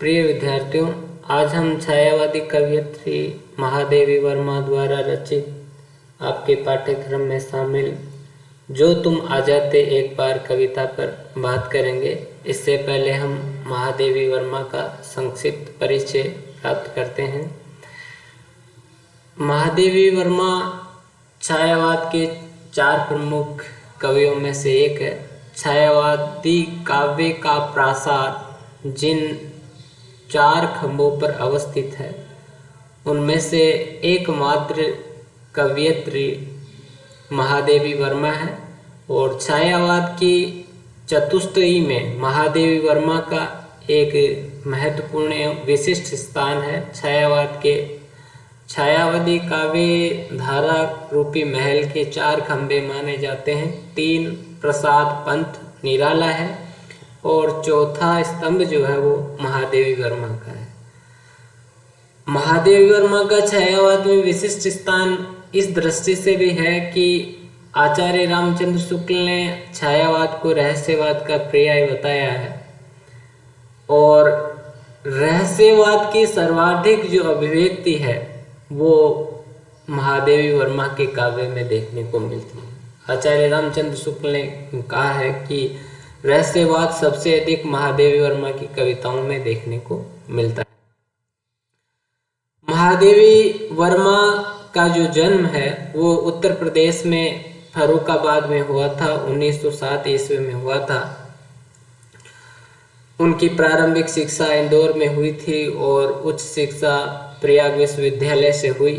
प्रिय विद्यार्थियों, आज हम छायावादी कवयित्री महादेवी वर्मा द्वारा रचित आपके पाठ्यक्रम में शामिल जो तुम आ जाते एक बार कविता पर बात करेंगे। इससे पहले हम महादेवी वर्मा का संक्षिप्त परिचय प्राप्त करते हैं। महादेवी वर्मा छायावाद के 4 प्रमुख कवियों में से एक है। छायावादी काव्य का प्रासाद जिन 4 खंभों पर अवस्थित है, उनमें से एकमात्र कवयित्री महादेवी वर्मा है और छायावाद की चतुष्टयी में महादेवी वर्मा का एक महत्वपूर्ण विशिष्ट स्थान है। छायावाद के छायावादी काव्य धारा रूपी महल के 4 खंभे माने जाते हैं। 3 प्रसाद पंथ निराला है और चौथा स्तंभ जो है वो महादेवी वर्मा का है। महादेवी वर्मा का छायावाद में विशिष्ट स्थान इस दृष्टि से भी है कि आचार्य रामचंद्र शुक्ल ने छायावाद को रहस्यवाद का पर्याय बताया है और रहस्यवाद की सर्वाधिक जो अभिव्यक्ति है वो महादेवी वर्मा के काव्य में देखने को मिलती है। आचार्य रामचंद्र शुक्ल ने कहा है कि रहस्यवाद सबसे अधिक महादेवी वर्मा की कविताओं में देखने को मिलता है। महादेवी वर्मा का जो जन्म है वो उत्तर प्रदेश में फर्रुखाबाद में हुआ था। 1907 ईस्वी में हुआ था। उनकी प्रारंभिक शिक्षा इंदौर में हुई थी और उच्च शिक्षा प्रयाग विश्वविद्यालय से हुई।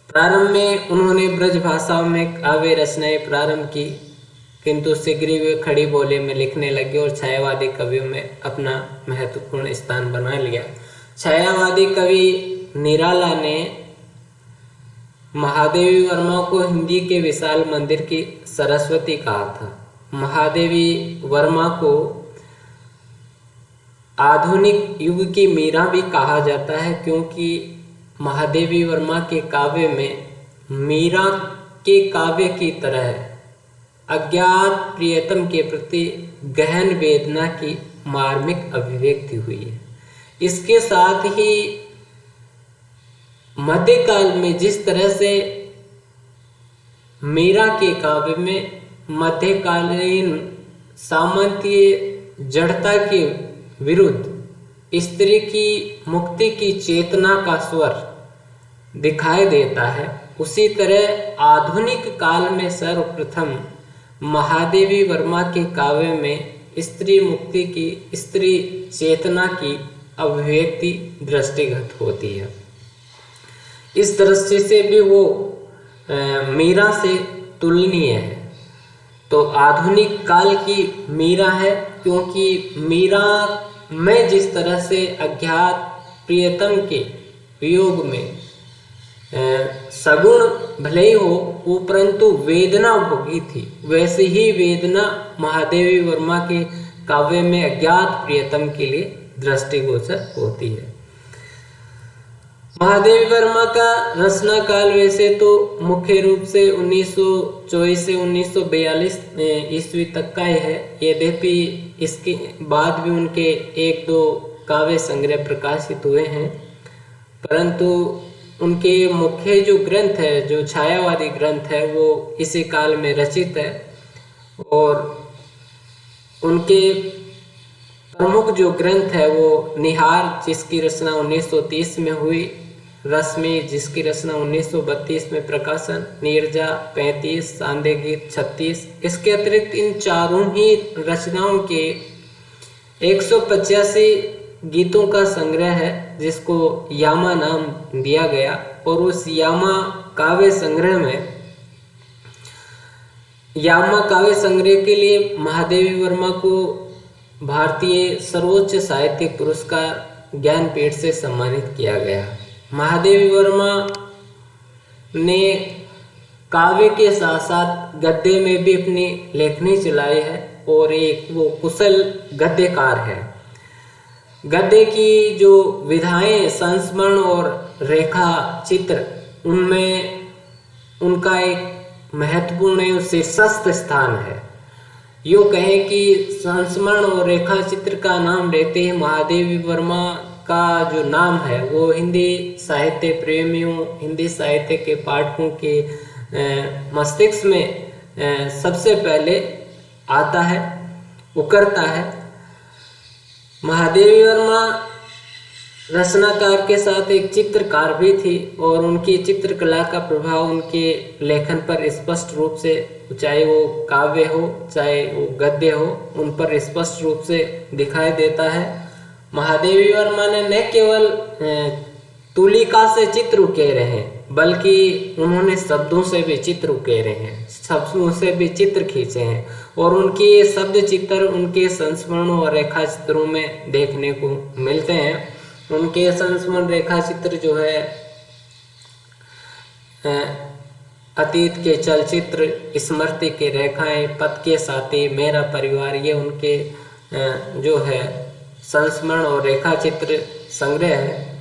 प्रारंभ में उन्होंने ब्रज भाषाओं में काव्य रचनाएं प्रारंभ की, किंतु शीघ्र ही वे खड़ी बोली में लिखने लगे और छायावादी कवियों में अपना महत्वपूर्ण स्थान बना लिया। छायावादी कवि निराला ने महादेवी वर्मा को हिंदी के विशाल मंदिर की सरस्वती कहा था। महादेवी वर्मा को आधुनिक युग की मीरा भी कहा जाता है, क्योंकि महादेवी वर्मा के काव्य में मीरा के काव्य की तरह अज्ञात प्रियतम के प्रति गहन वेदना की मार्मिक अभिव्यक्ति हुई है। इसके साथ ही मध्यकाल में जिस तरह से मीरा के काव्य में मध्यकालीन सामंतीय जड़ता के विरुद्ध स्त्री की मुक्ति की चेतना का स्वर दिखाई देता है, उसी तरह आधुनिक काल में सर्वप्रथम महादेवी वर्मा के काव्य में स्त्री मुक्ति की, स्त्री चेतना की अभिव्यक्ति दृष्टिगत होती है। इस दृष्टि से भी वो मीरा से तुलनीय है। तो आधुनिक काल की मीरा है, क्योंकि मीरा में जिस तरह से अज्ञात प्रियतम के वियोग में सगुण भले ही हो वो परंतु वेदना भोगी थी, वैसे ही वेदना महादेवी वर्मा के काव्य में अज्ञात प्रियतम के लिए दृष्टिगोचर होती है। महादेवी वर्मा का रचना काल वैसे तो मुख्य रूप से 1924 से 1942 ईस्वी तक का है। यद्यपि इसके बाद भी उनके 1-2 काव्य संग्रह प्रकाशित हुए हैं, परंतु उनके मुख्य जो ग्रंथ है, जो छायावादी ग्रंथ है, वो इसी काल में रचित है। और उनके प्रमुख जो ग्रंथ है वो निहार, जिसकी रचना 1930 में हुई, रश्मि, जिसकी रचना 1932 में प्रकाशन, नीरजा 35, सांदे गीत 36। इसके अतिरिक्त इन चारों ही रचनाओं के 185 गीतों का संग्रह है, जिसको यामा नाम दिया गया। और उस यामा काव्य संग्रह के लिए महादेवी वर्मा को भारतीय सर्वोच्च साहित्यिक पुरस्कार ज्ञानपीठ से सम्मानित किया गया। महादेवी वर्मा ने काव्य के साथ साथ गद्य में भी अपनी लेखनी चलाई है और एक वो कुशल गद्यकार है। गद्य की जो विधाएं, संस्मरण और रेखा चित्र, उनमें उनका एक महत्वपूर्ण शीर्षस्थ स्थान है। यूँ कहें कि संस्मरण और रेखा चित्र का नाम लेते ही महादेवी वर्मा का जो नाम है वो हिंदी साहित्य प्रेमियों, हिंदी साहित्य के पाठकों के मस्तिष्क में सबसे पहले आता है, उकरता है। महादेवी वर्मा रचनाकार के साथ एक चित्रकार भी थी और उनकी चित्रकला का प्रभाव उनके लेखन पर स्पष्ट रूप से, चाहे वो काव्य हो चाहे वो गद्य हो, उन पर स्पष्ट रूप से दिखाई देता है। महादेवी वर्मा ने न केवल तुलिका से चित्र उकेरे हैं बल्कि उन्होंने शब्दों से भी चित्र उकेरे हैं, शब्दों से भी चित्र खींचे हैं और उनके शब्द चित्र उनके संस्मरणों और रेखा चित्रों में देखने को मिलते हैं। उनके संस्मरण रेखा चित्र जो है अतीत के चलचित्र, स्मृति के रेखाएं, पथ के साथी, मेरा परिवार, ये उनके जो है संस्मरण और रेखा चित्र संग्रह है।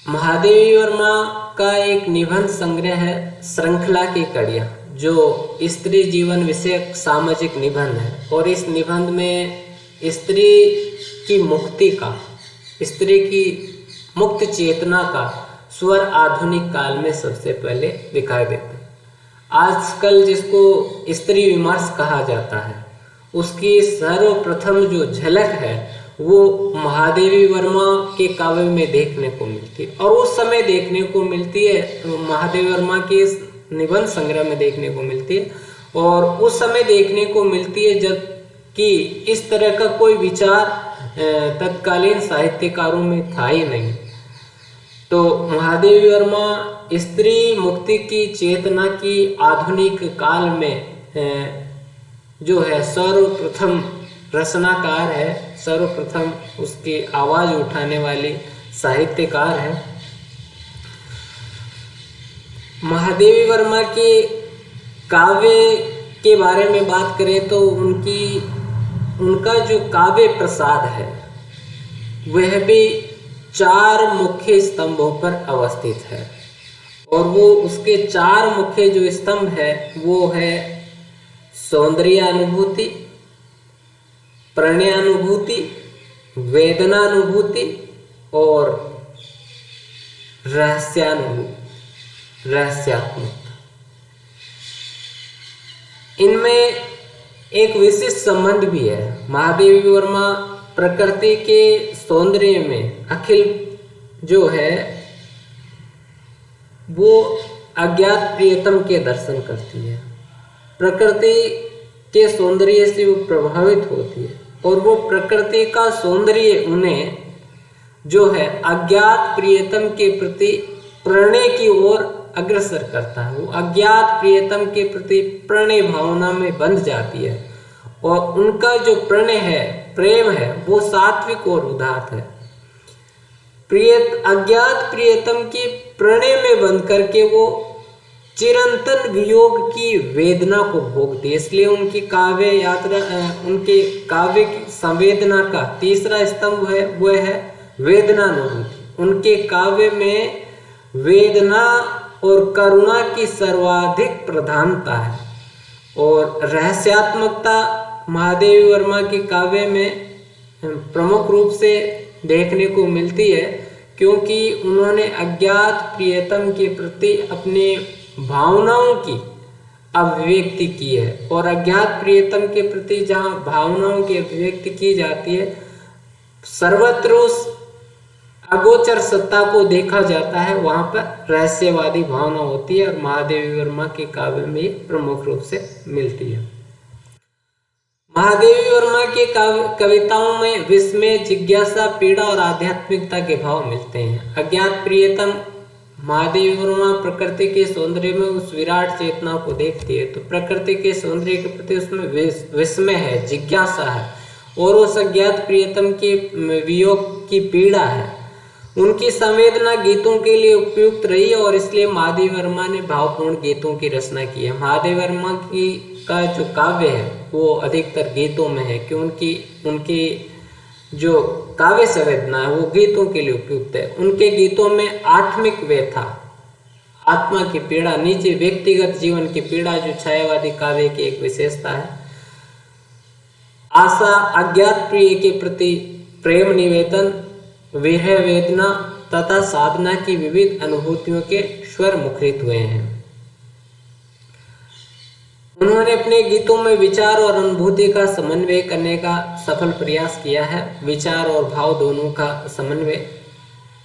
महादेवी वर्मा का एक निबंध संग्रह है श्रृंखला की कड़ियाँ, जो स्त्री जीवन विषयक सामाजिक निबंध है और इस निबंध में स्त्री की मुक्ति का, स्त्री की मुक्त चेतना का स्वर आधुनिक काल में सबसे पहले दिखाई देता है। आजकल जिसको स्त्री विमर्श कहा जाता है उसकी सर्वप्रथम जो झलक है वो महादेवी वर्मा के काव्य में देखने को मिलती है और उस समय देखने को मिलती है, महादेवी वर्मा के इस निबंध संग्रह में देखने को मिलती है और उस समय देखने को मिलती है जब कि इस तरह का कोई विचार तत्कालीन साहित्यकारों में था ही नहीं। तो महादेवी वर्मा स्त्री मुक्ति की चेतना की आधुनिक काल में जो है सर्वप्रथम रचनाकार है, सर्वप्रथम उसकी आवाज उठाने वाली साहित्यकार है। महादेवी वर्मा के काव्य के बारे में बात करें तो उनका जो काव्य प्रसाद है वह भी 4 मुख्य स्तंभों पर अवस्थित है और वो उसके 4 मुख्य जो स्तंभ है वो है सौंदर्यानुभूति, प्रणयानुभूति, वेदनानुभूति और रहस्यात्मकता। इनमें एक विशिष्ट संबंध भी है। महादेवी वर्मा प्रकृति के सौंदर्य में अखिल जो है वो अज्ञात प्रियतम के दर्शन करती है, प्रकृति के सौंदर्य से वो प्रभावित होती है और वो प्रकृति का सौंदर्य उन्हें जो है अज्ञात प्रियतम के प्रति प्रणय की ओर अग्रसर करता है। वो अज्ञात प्रियतम के प्रति प्रणय भावना में बंध जाती है और उनका जो प्रणय है, प्रेम है, वो सात्विक और उदात्त है। अज्ञात प्रियतम के प्रणय में बंध करके वो चिरंतन वियोग की वेदना को भोगती है। इसलिए उनकी काव्य यात्रा, उनके काव्य की संवेदना का तीसरा स्तंभ है वो है वेदनानुभूति। उनके काव्य में वेदना और करुणा की सर्वाधिक प्रधानता है और रहस्यात्मकता महादेवी वर्मा के काव्य में प्रमुख रूप से देखने को मिलती है क्योंकि उन्होंने अज्ञात प्रियतम के प्रति अपने भावनाओं की अभिव्यक्ति की है और अज्ञात प्रियतम के प्रति जहाँ भावनाओं की अभिव्यक्ति की जाती है सर्वत्र उस अगोचर सत्ता को देखा जाता है, वहां पर रहस्यवादी भावना होती है और महादेवी वर्मा के काव्य में प्रमुख रूप से मिलती है। महादेवी वर्मा के कविताओं में विस्मय, जिज्ञासा, पीड़ा और आध्यात्मिकता के भाव मिलते हैं। अज्ञात प्रियतम महादेवी वर्मा प्रकृति के सौंदर्य में उस विराट चेतना को देखती है तो प्रकृति के सौंदर्य के प्रति उसमें विस्मय है, जिज्ञासा है और उस अज्ञात प्रियतम के वियोग की पीड़ा है। उनकी संवेदना गीतों के लिए उपयुक्त रही और इसलिए महादेवी वर्मा ने भावपूर्ण गीतों की रचना की है। महादेवी वर्मा का जो काव्य है वो अधिकतर गीतों में है क्योंकि उनकी जो काव्य संवेदना है वो गीतों के लिए उपयुक्त है। उनके गीतों में आत्मिक व्यथा, आत्मा की पीड़ा, निजी व्यक्तिगत जीवन की पीड़ा जो छायावादी काव्य की एक विशेषता है, आशा, अज्ञात प्रिय के प्रति प्रेम निवेदन, विरह वेदना तथा साधना की विविध अनुभूतियों के स्वर मुखरित हुए हैं। उन्होंने अपने गीतों में विचार और अनुभूति का समन्वय करने का सफल प्रयास किया है। विचार और भाव दोनों का समन्वय।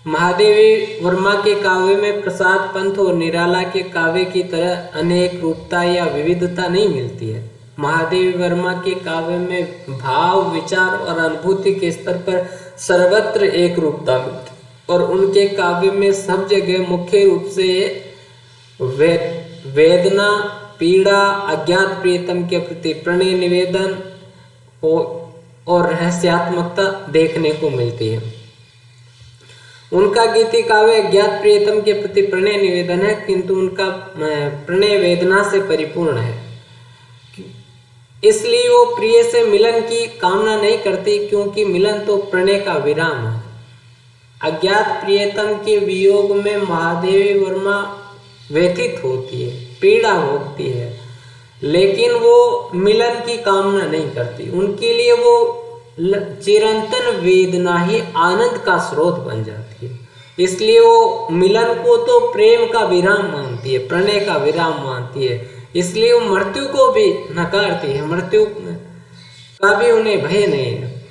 महादेवी वर्मा के काव्य में प्रसाद पंथ और निराला के काव्य की तरह अनेक रूपता या विविधता नहीं मिलती है। महादेवी वर्मा के काव्य में भाव, विचार और अनुभूति के स्तर पर सर्वत्र एक रूपता मिलती है और उनके काव्य में सब जगह मुख्य रूप से वेदना, पीड़ा, अज्ञात प्रियतम के प्रति प्रणय निवेदन और रहस्यात्मकता देखने को मिलती है। उनका गीति काव्य अज्ञात प्रियतम के प्रति प्रणय निवेदन है, किंतु उनका प्रणय वेदना से परिपूर्ण है। इसलिए वो प्रिय से मिलन की कामना नहीं करती, क्योंकि मिलन तो प्रणय का विराम है। अज्ञात प्रियतम के वियोग में महादेवी वर्मा व्यथित होती है, पीड़ा भोगती है, लेकिन वो मिलन की कामना नहीं करती। उनके लिए वो चिरंतन वेदना ही आनंद का स्रोत बन जाती है। इसलिए वो मिलन को तो प्रेम का विराम मानती है, प्रणय का विराम मानती है। इसलिए वो मृत्यु को भी नकारती है, मृत्यु का भी उन्हें भय नहीं है।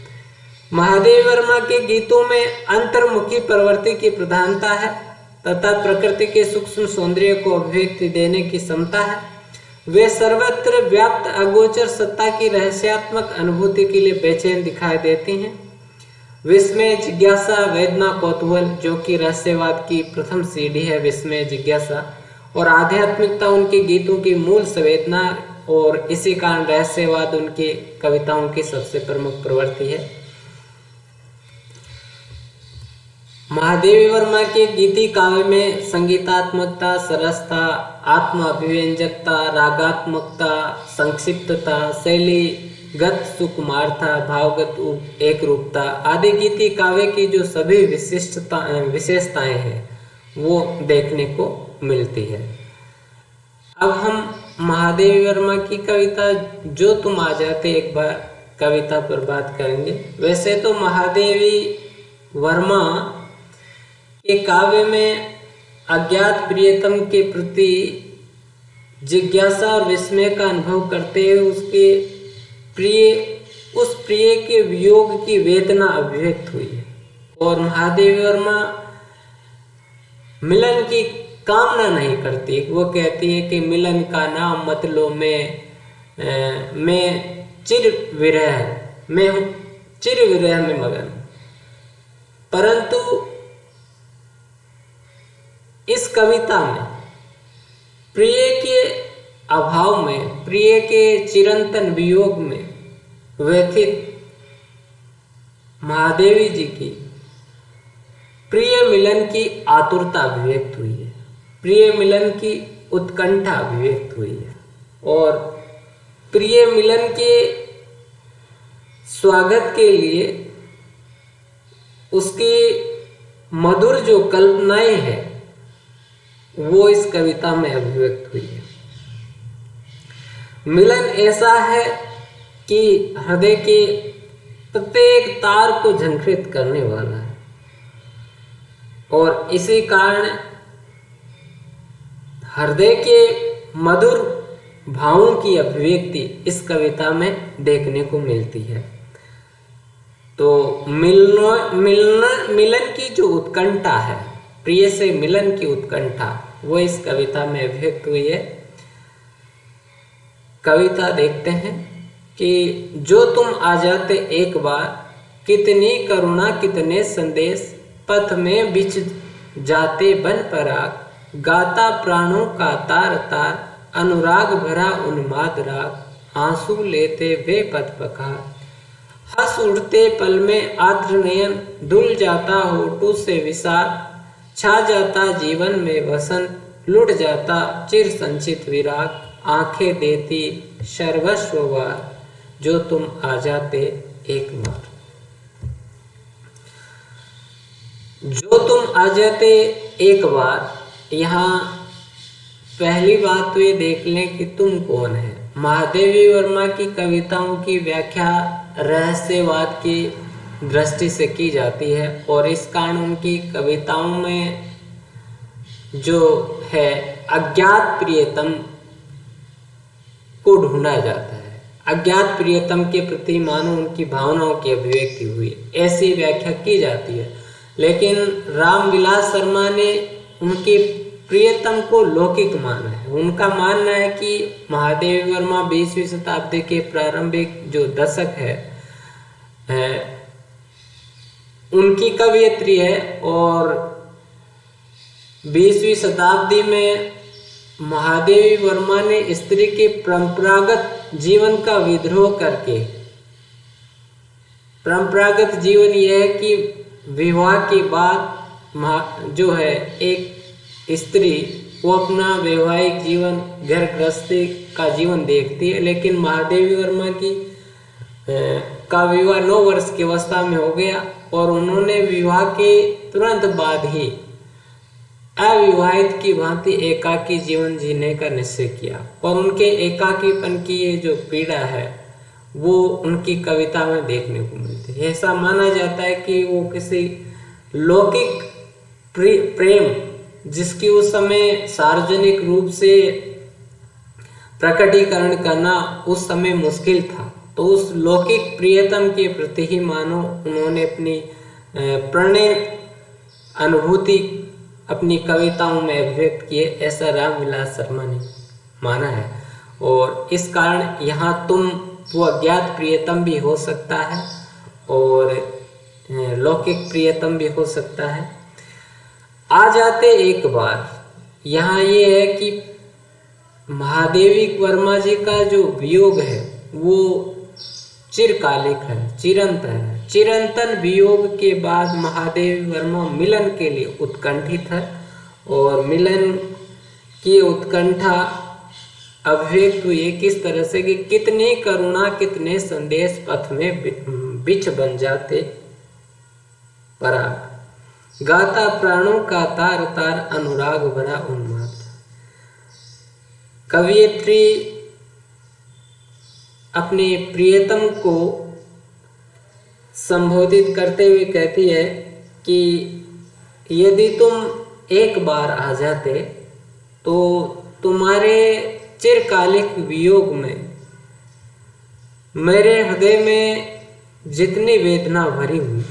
महादेव वर्मा के गीतों में अंतर्मुखी प्रवृत्ति की प्रधानता है तथा प्रकृति के सूक्ष्म सौंदर्य को अभिव्यक्ति देने की क्षमता है। वे सर्वत्र व्याप्त अगोचर सत्ता की रहस्यात्मक अनुभूति के लिए बेचैन दिखाई देती हैं। विस्मय, जिज्ञासा, वेदना, कौतूहल, जो कि रहस्यवाद की प्रथम सीढ़ी है, विस्मय, जिज्ञासा और आध्यात्मिकता उनके गीतों की मूल संवेदना, और इसी कारण रहस्यवाद उनकी कविताओं की सबसे प्रमुख प्रवृत्ति है। महादेवी वर्मा के गीति काव्य में संगीतात्मकता, सरसता, आत्म अभिव्यंजकता, रागात्मकता, संक्षिप्तता, शैलीगत सुकुमारता, भावगत एक रूपता आदि गीति काव्य की जो सभी विशेषताएं हैं वो देखने को मिलती है। अब हम महादेवी वर्मा की कविता जो तुम आ जाते एक बार कविता पर बात करेंगे। वैसे तो महादेवी वर्मा के काव्य में अज्ञात प्रियतम के प्रति जिज्ञासा और विस्मय का अनुभव करते हुए उस प्रिय के वियोग की वेदना अभिव्यक्त हुई है। और महादेवी वर्मा मिलन की कामना नहीं करती। वो कहती है कि मिलन का नाम मत लो, मैं चिर विरह में मगन। परंतु इस कविता में प्रिय के अभाव में, प्रिय के चिरंतन वियोग में व्यथित महादेवी जी की प्रिय मिलन की आतुरता अभिव्यक्त हुई है, प्रिय मिलन की उत्कंठा अभिव्यक्त हुई है और प्रिय मिलन के स्वागत के लिए उसकी मधुर जो कल्पनाएं हैं वो इस कविता में अभिव्यक्त हुई है। मिलन ऐसा है कि हृदय के प्रत्येक तार को झंकृत करने वाला है और इसी कारण हृदय के मधुर भावों की अभिव्यक्ति इस कविता में देखने को मिलती है। तो मिलन की जो उत्कंठा है, प्रिय से मिलन की उत्कंठा, वो इस कविता में अभिव्यक्त हुई है। कविता देखते हैं कि जो तुम आ जाते एक बार, कितनी करुणा कितने संदेश, पथ में बिछ जाते बन पराग, गाता प्राणों का तार तार, अनुराग भरा उन्माद राग, आंसू लेते वे पथ पखार, हंस उड़ते पल में आर्द्र नयन, धुल जाता होठों से विषाद, छा जाता जीवन में वसंत, लुट जाता चिर संचित विराग, आंखें देती सर्वस्व वार, जो तुम आ जाते एक बार। जो तुम आ जाते एक बार, यहाँ पहली बात तो ये देख लें कि तुम कौन है। महादेवी वर्मा की कविताओं की व्याख्या रहस्यवाद की दृष्टि से की जाती है और इस कारण उनकी कविताओं में जो है अज्ञात प्रियतम को ढूंढा जाता है। अज्ञात प्रियतम के प्रति मानो उनकी भावनाओं की अभिव्यक्ति हुई, ऐसी व्याख्या की जाती है। लेकिन रामविलास शर्मा ने उनकी प्रियतम को लौकिक माना है। उनका मानना है कि महादेवी वर्मा 20वीं शताब्दी के प्रारंभिक जो दशक है उनकी कवयित्री है और 20वीं शताब्दी में महादेवी वर्मा ने स्त्री के परंपरागत जीवन का विद्रोह करके, परंपरागत जीवन यह है कि विवाह के बाद जो है एक स्त्री वो अपना वैवाहिक जीवन घर गृहस्थी का जीवन देखती है, लेकिन महादेवी वर्मा की का विवाह 9 वर्ष की अवस्था में हो गया और उन्होंने विवाह के तुरंत बाद ही अविवाहित की भांति एकाकी जीवन जीने का निश्चय किया और उनके एकाकीपन की ये जो पीड़ा है वो उनकी कविता में देखने को मिलती है। ऐसा माना जाता है कि वो किसी लौकिक प्रेम जिसकी उस समय सार्वजनिक रूप से प्रकटीकरण करना उस समय मुश्किल था, तो उस लौकिक प्रियतम के प्रति ही मानो उन्होंने अपनी प्रणय अनुभूति अपनी कविताओं में अभिव्यक्त किए, ऐसा रामविलास शर्मा ने माना है। और इस कारण यहाँ तुम वो अज्ञात प्रियतम भी हो सकता है और लौकिक प्रियतम भी हो सकता है। आ जाते एक बार यहाँ ये है कि महादेवी वर्मा जी का जो वियोग है वो चिरकालिक है, चिरंतन है। चिरंतन वियोग के बाद महादेवी वर्मा मिलन के लिए उत्कंठित है और मिलन की उत्कंठा अभिव्यक्त हुई किस तरह से कि कितनी करुणा कितने संदेश पथ में बिछ बन जाते पराग, गाता प्राणों का तार तार अनुराग भरा उन्माद। कवयित्री अपने प्रियतम को संबोधित करते हुए कहती है कि यदि तुम एक बार आ जाते तो तुम्हारे चिरकालिक वियोग में मेरे हृदय में जितनी वेदना भरी हुई,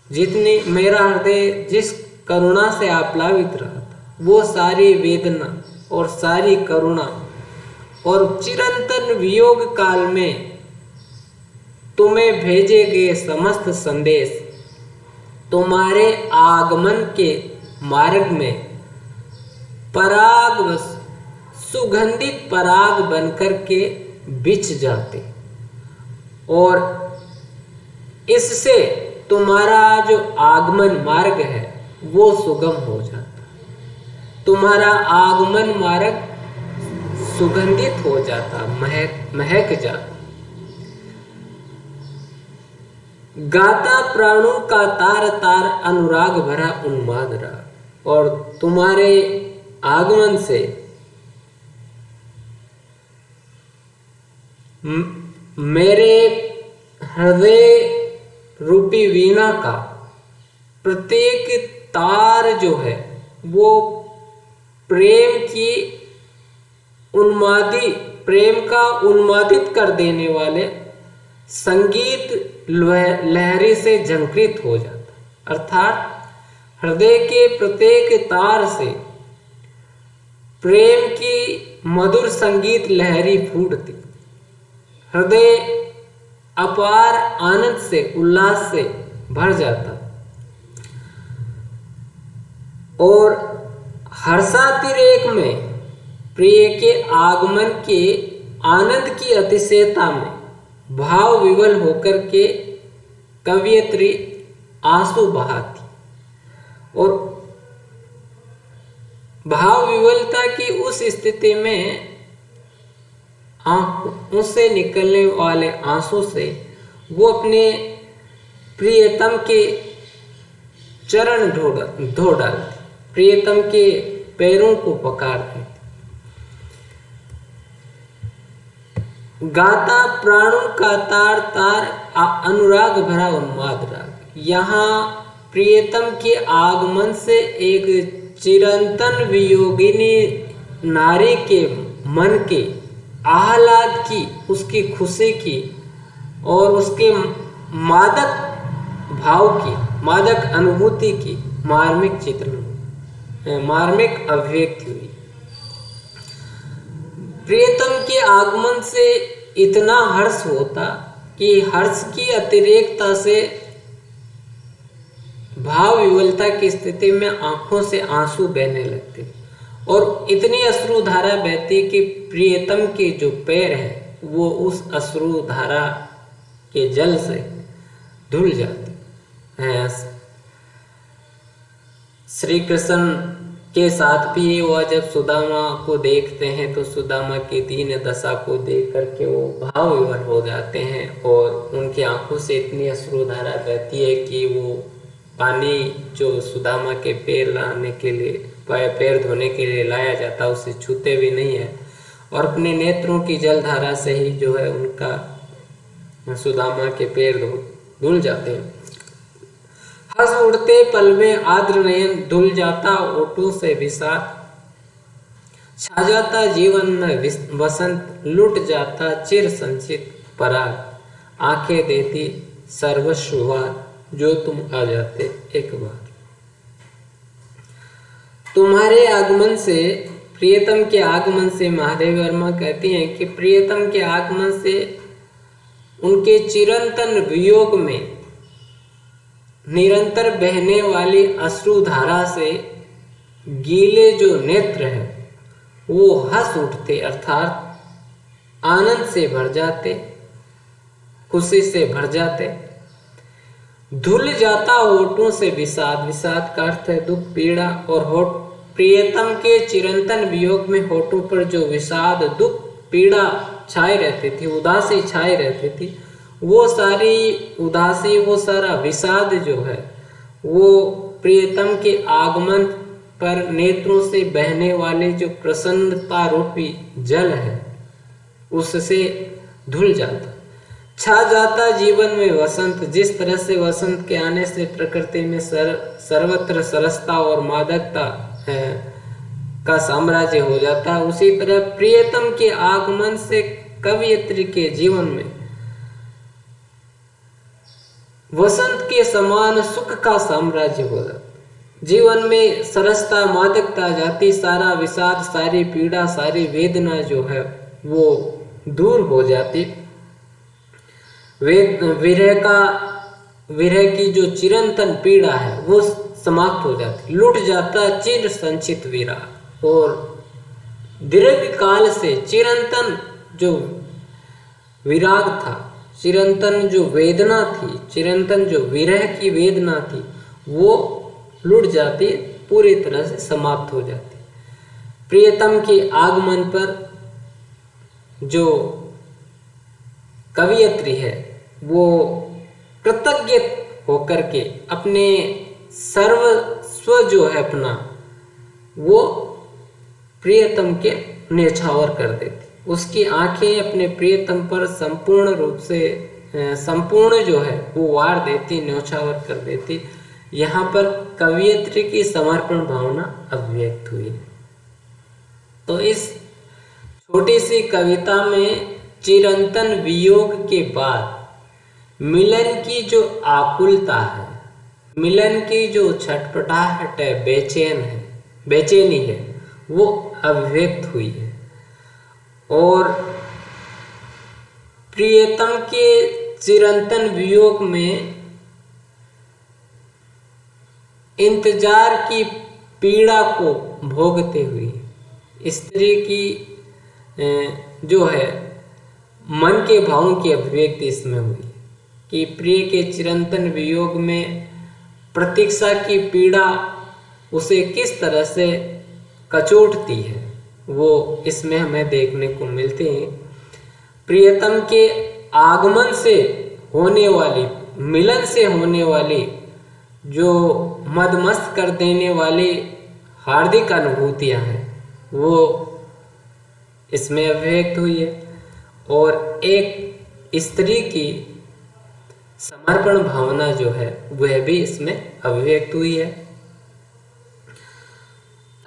जितनी मेरा हृदय जिस करुणा से आप्लावित रहा था, वो सारी वेदना और सारी करुणा और चिरंतन वियोग काल में तुम्हें भेजे गए समस्त संदेश तुम्हारे आगमन के मार्ग में पराग सुगंधित पराग बनकर के बिछ जाते और इससे तुम्हारा जो आगमन मार्ग है वो सुगम हो जाता, तुम्हारा आगमन मार्ग सुगंधित हो जाता, महक जाता। गाता प्राणों का तार तार अनुराग भरा उन्माद रहा और तुम्हारे आगमन से मेरे हृदय रूपी वीणा का प्रत्येक तार जो है वो प्रेम की प्रेम का उन्मादित कर देने वाले संगीत लहरी से झंकृत हो जाता, अर्थात हृदय के प्रत्येक तार से प्रेम की मधुर संगीत लहरी फूटती, हृदय अपार आनंद से उल्लास से भर जाता और हर्षातिरेक में प्रिय के आगमन के आनंद की अतिशयता में भाव विवल होकर के कवयित्री आंसू बहाती और भाव विवलता की उस स्थिति में आंखों से निकलने वाले आंसू से वो अपने प्रियतम के चरण धो डालती, प्रियतम के पैरों को पकड़ती। गाता प्राणों का तार तार अनुराग भरा उन्माद राग। यहाँ प्रियतम के आगमन से एक चिरंतन वियोगिनी नारी के मन के आह्लाद की, उसकी खुशी की और उसके मादक भाव की, मादक अनुभूति की मार्मिक चित्रण, मार्मिक अभिव्यक्ति हुई। प्रियतम के आगमन से इतना हर्ष होता कि हर्ष की अतिरेकता से भाव विवलता की स्थिति में आंखों से आंसू बहने लगते और इतनी अश्रुधारा बहती कि प्रियतम के जो पैर है वो उस अश्रुधारा के जल से धुल जाते हैं। श्री कृष्ण के साथ भी वह जब सुदामा को देखते हैं तो सुदामा की दीन दशा को देख करके वो भाव विवल हो जाते हैं और उनकी आंखों से इतनी अश्रुधारा बहती है कि वो पानी जो सुदामा के पैर लाने के लिए, पैर धोने के लिए लाया जाता उसे छूते भी नहीं है और अपने नेत्रों की जलधारा से ही जो है उनका सुदामा के पैर धुल जाते हैं। हंस उड़ते पल में आर्द्र नयन धुल जाता ओठों से विषाद, छा जाता जीवन में वसंत, लुट जाता चिर संचित पराग, आंखें देती सर्वस्वाद जो तुम आ जाते एक बार। तुम्हारे आगमन से, प्रियतम के आगमन से, महादेव वर्मा कहती हैं कि प्रियतम के आगमन से उनके चिरंतन वियोग में निरंतर बहने वाली अश्रुधारा से गीले जो नेत्र है वो हंस उठते, अर्थात आनंद से भर जाते, खुशी से भर जाते। धुल जाता होठों से विषाद, विषाद का अर्थ है दुख, पीड़ा, और होठ प्रियतम के चिरंतन वियोग में होठों पर जो विषाद, दुख, पीड़ा छाए रहती थी, उदासी छाए रहती थी, वो सारी उदासी, वो सारा विषाद जो है वो प्रियतम के आगमन पर नेत्रों से बहने वाले जो प्रसन्नता रूपी जल है उससे धुल जाता। छा जाता जीवन में वसंत, जिस तरह से वसंत के आने से प्रकृति में सर्वत्र सरसता और मादकता का साम्राज्य हो जाता है, उसी तरह प्रियतम के आगमन से कवयित्री के जीवन में वसंत के समान सुख का साम्राज्य हो जाता। जीवन में सरसता, मादकता जाती, सारा विषाद, सारी पीड़ा, सारी वेदना जो है वो दूर हो जाती। विरह की जो चिरंतन पीड़ा है वो समाप्त हो जाती, लुट जाता चिर संचित विरह, और दीर्घ काल से चिरंतन जो विराग था, चिरंतन जो वेदना थी, चिरंतन जो विरह की वेदना थी वो लुट जाती, पूरी तरह से समाप्त हो जाती। प्रियतम के आगमन पर जो कवयित्री है वो कृतज्ञ होकर के अपने सर्वस्व जो है अपना वो प्रियतम के न्यौछावर कर देती। उसकी आंखें अपने प्रियतम पर संपूर्ण रूप से संपूर्ण जो है वो वार देती, न्यौछावर कर देती। यहाँ पर कवयित्री की समर्पण भावना अभिव्यक्त हुई। तो इस छोटी सी कविता में चिरंतन वियोग के बाद मिलन की जो आकुलता है, मिलन की जो छटपटाहट है, बेचैनी है, वो अभिव्यक्त हुई है। और प्रियतम के चिरंतन वियोग में इंतजार की पीड़ा को भोगते हुए स्त्री की जो है मन के भावों की अभिव्यक्ति इसमें हुई कि प्रिय के चिरंतन वियोग में प्रतीक्षा की पीड़ा उसे किस तरह से कचोटती है, वो इसमें हमें देखने को मिलते हैं। प्रियतम के आगमन से होने वाली, मिलन से होने वाली जो मदमस्त कर देने वाली हार्दिक अनुभूतियां हैं वो इसमें अभिव्यक्त हुई है। और एक स्त्री की समर्पण भावना जो है वह भी इसमें अभिव्यक्त हुई है।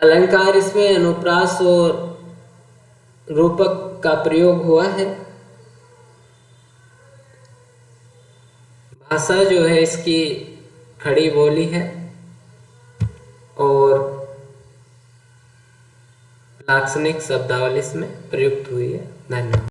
अलंकार इसमें अनुप्रास और रूपक का प्रयोग हुआ है। भाषा जो है इसकी खड़ी बोली है और लाक्षणिक शब्दावली इसमें प्रयुक्त हुई है। धन्यवाद।